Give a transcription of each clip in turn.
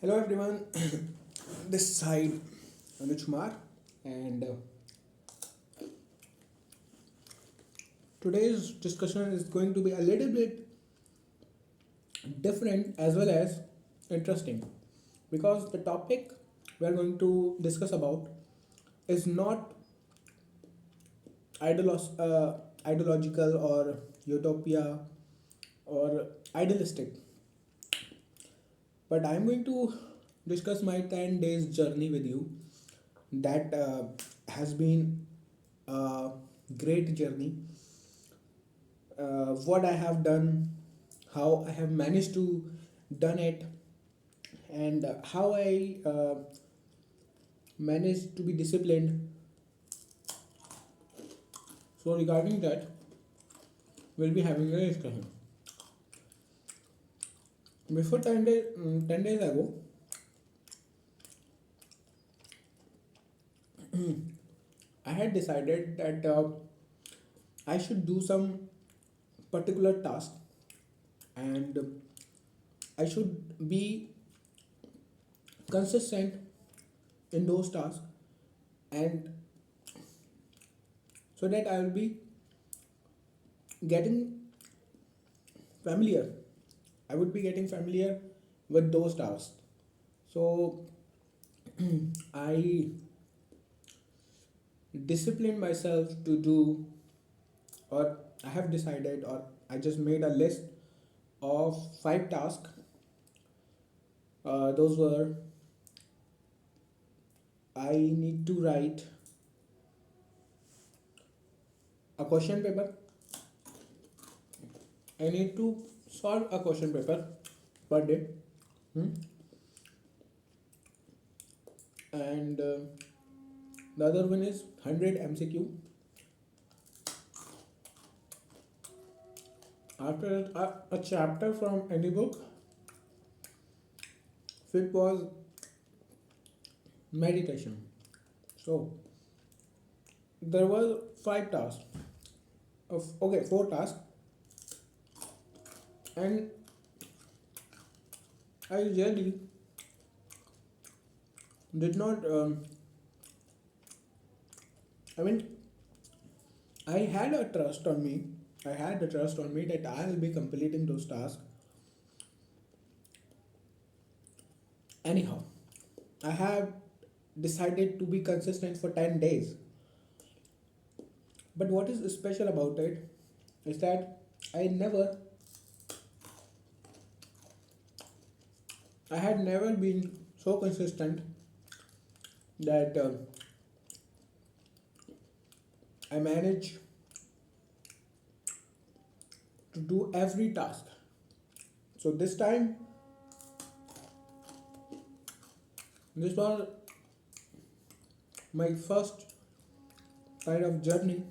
Hello everyone, this side Anuj Kumar, and today's discussion is going to be a little bit different as well as interesting because the topic we are going to discuss about is not ideological or utopia or idealistic, but I am going to discuss my 10 days journey with you that has been a great journey. What I have done, how I have managed to done it, and how I managed to be disciplined. So regarding that, we'll be having a discussion. Before 10 days ago, I had decided that I should do some particular task and I should be consistent in those tasks, and so that I will be getting familiar. I would be getting familiar with those tasks. So I disciplined myself to do, or I have decided, or I just made a list of 5 tasks. Those were: I need to write a question paper, I need to solve a question paper per day, hmm, and the other one is 100 MCQ. After a chapter from any book, fifth was meditation. So there were 5 tasks of, okay, 4 tasks, and I really did not. I mean, I had a trust on me. I had the trust on me that I'll be completing those tasks. Anyhow, I have decided to be consistent for 10 days. But what is special about it is that I never, I had never been so consistent that I managed to do every task. So this time, this was my first kind of journey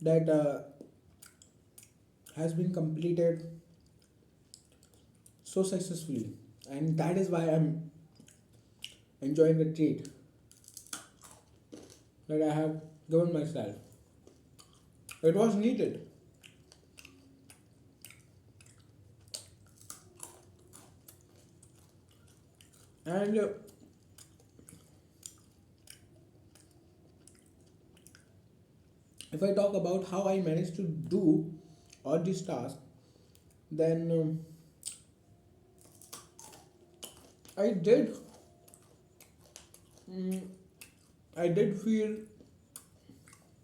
that has been completed so successfully, and that is why I'm enjoying the treat that I have given myself. It was needed. And if I talk about how I managed to do all these tasks, then I did. mm, I did feel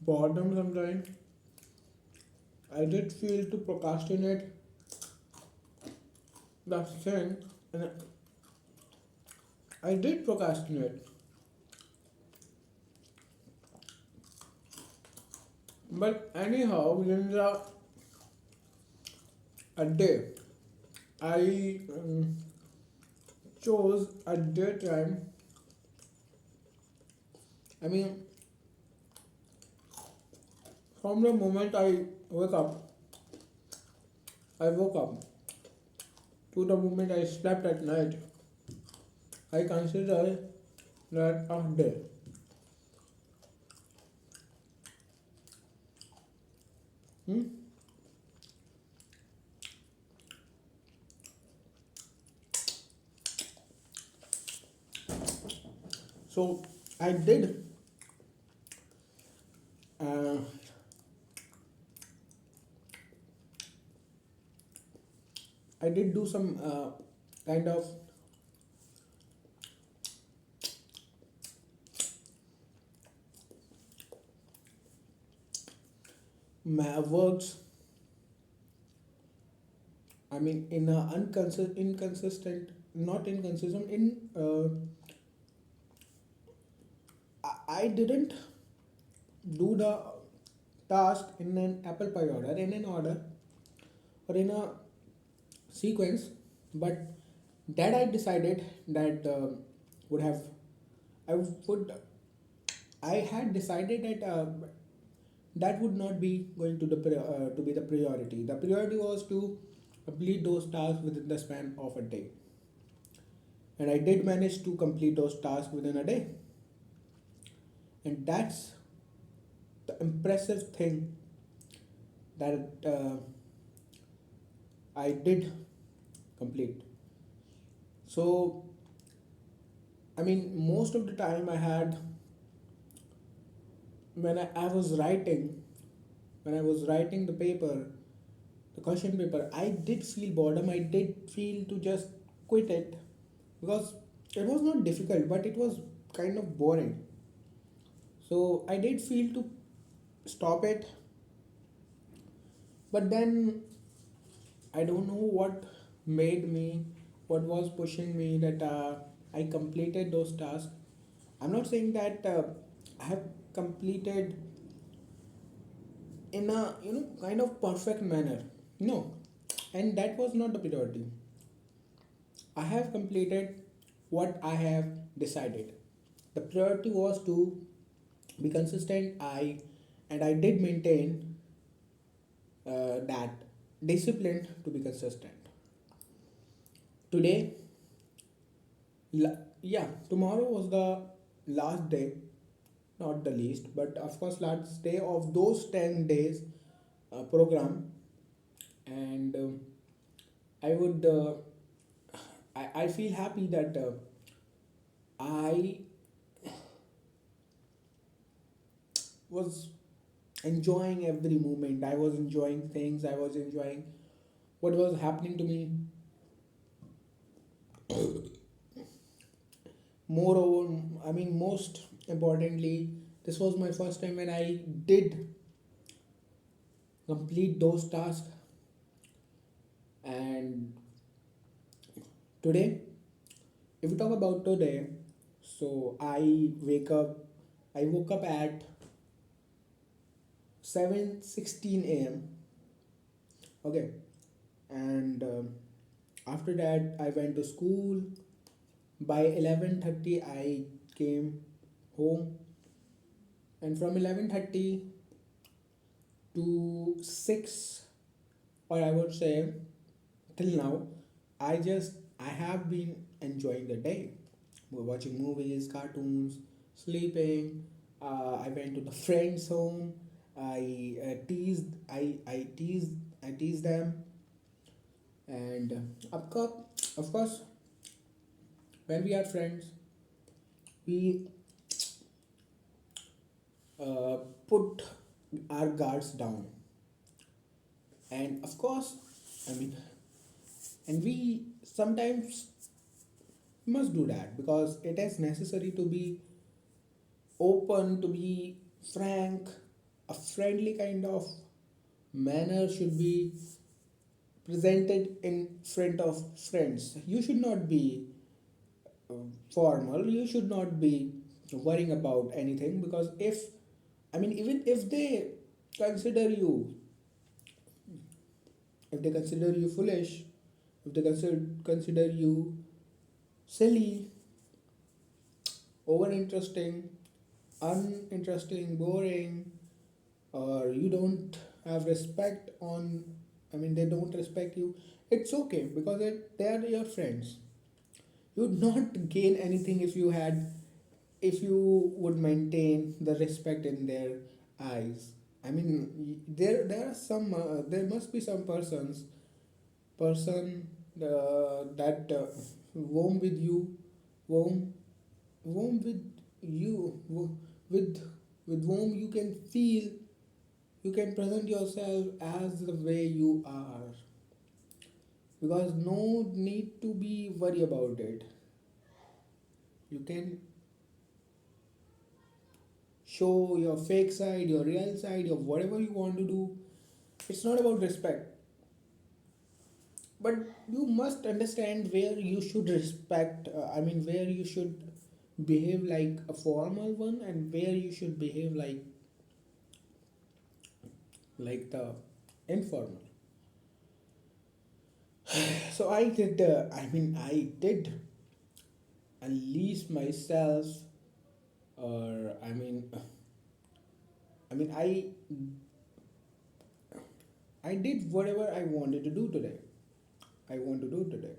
boredom sometimes. I did feel to procrastinate the thing, and I did procrastinate. But anyhow, within a day, I chose a daytime. I mean, from the moment I woke up to the moment I slept at night, I consider that a day. Hmm? So I did uh, I did do some kind of works. I mean, in a inconsistent, not inconsistent. I didn't do the task in an apple pie order, in an order, or in a sequence, but that I decided that would have I would I had decided that that would not be going to to be the priority. The priority was to complete those tasks within the span of a day, and I did manage to complete those tasks within a day, and that's the impressive thing that I did complete. So I mean, most of the time I had I was writing, when I was writing the paper, the question paper, I did feel boredom. I did feel to just quit it because it was not difficult, but it was kind of boring. So I did feel to stop it, but then I don't know what was pushing me that I completed those tasks. I'm not saying that I have completed in a kind of perfect manner. No, and that was not the priority. I have completed what I have decided. The priority was to be consistent. I did maintain that discipline to be consistent. Today, yeah, tomorrow was the last day, not the least, but of course last day of those 10 days program, and I would I feel happy that I was enjoying every moment. I was enjoying things. I was enjoying what was happening to me. Moreover, I mean, most importantly, this was my first time when I did complete those tasks. And today, if we talk about today, so I woke up at 7:16 a.m. Okay, and after that, I went to school. By 11:30, I came home, and from 11:30 to 6, or I would say till now, I have been enjoying the day. We're watching movies, cartoons, sleeping. I went to the friend's home. I teased them, and of course, when we are friends, we uh, put our guards down, and of course, I mean, and we sometimes must do that because it is necessary to be open, to be frank. A friendly kind of manner should be presented in front of friends. You should not be formal, you should not be worrying about anything, because even if they consider you, if they consider you foolish, if they consider you silly, over interesting, uninteresting, boring, or you don't have respect on, they don't respect you, it's okay because they are your friends. You would not gain anything if you would maintain the respect in their eyes. There are there must be some person that warm with you, warm warm with you with with whom you can feel, you can present yourself as the way you are, because no need to be worry about it. You can show your fake side, your real side, your whatever you want to do. It's not about respect, but you must understand where you should respect. Where you should behave like a formal one, and where you should behave like the informal. So I did unleash myself, or I mean, I did whatever I wanted to do today. I want to do today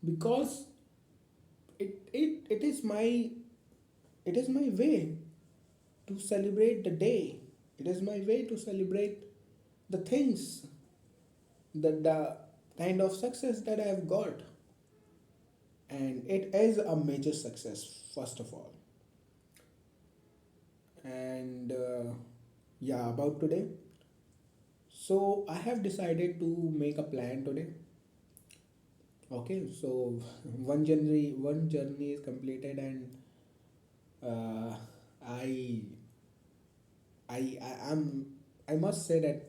because it is my way to celebrate the day. It is my way to celebrate the things, the kind of success that I have got, and it is a major success first of all. And yeah, about today. So I have decided to make a plan today. Okay, so one journey is completed, and uh, I I am I must say that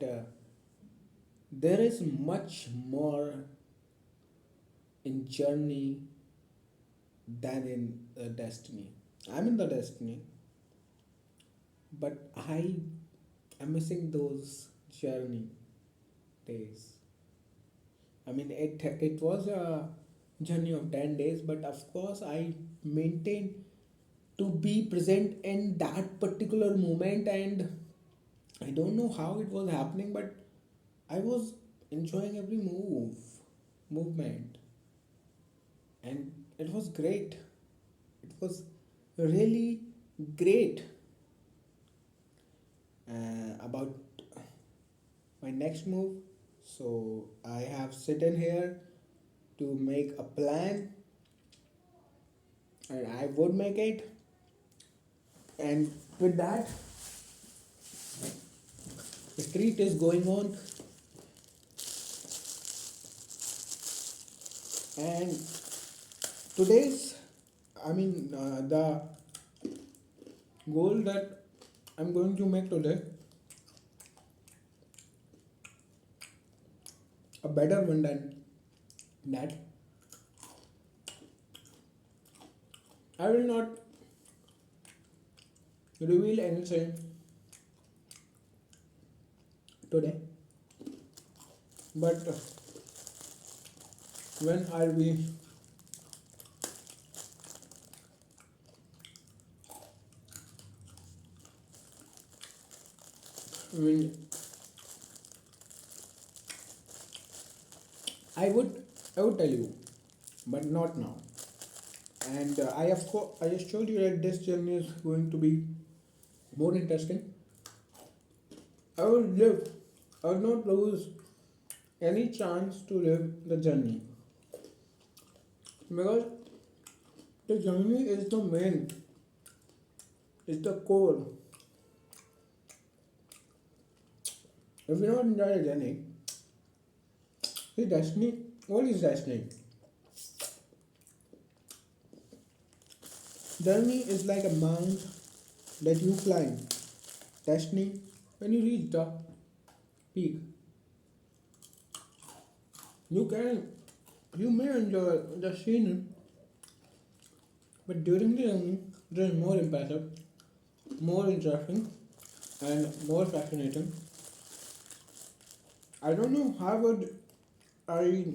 there is much more in journey than in destiny. I'm in the destiny, but I am missing those journey days. It was a journey of 10 days, but of course I maintained to be present in that particular moment, and I don't know how it was happening, but I was enjoying every movement, and it was great. It was really great. About my next move, so I have sitting here to make a plan, and I would make it. And with that, the street is going on, and today's, the goal that I'm going to make today, a better one than that. I will not reveal anything today, but when I'll be when I would I would tell you, but not now. And I just told you that this journey is going to be more interesting. I will live. I will not lose any chance to live the journey, because the journey is the main, is the core. If you don't enjoy the journey, the destiny, what is destiny? Journey is like a mount that you climb. Destiny, when you reach the peak, you can, you may enjoy the scenery, but during the journey, it is more impressive, more interesting, and more fascinating. I don't know how would I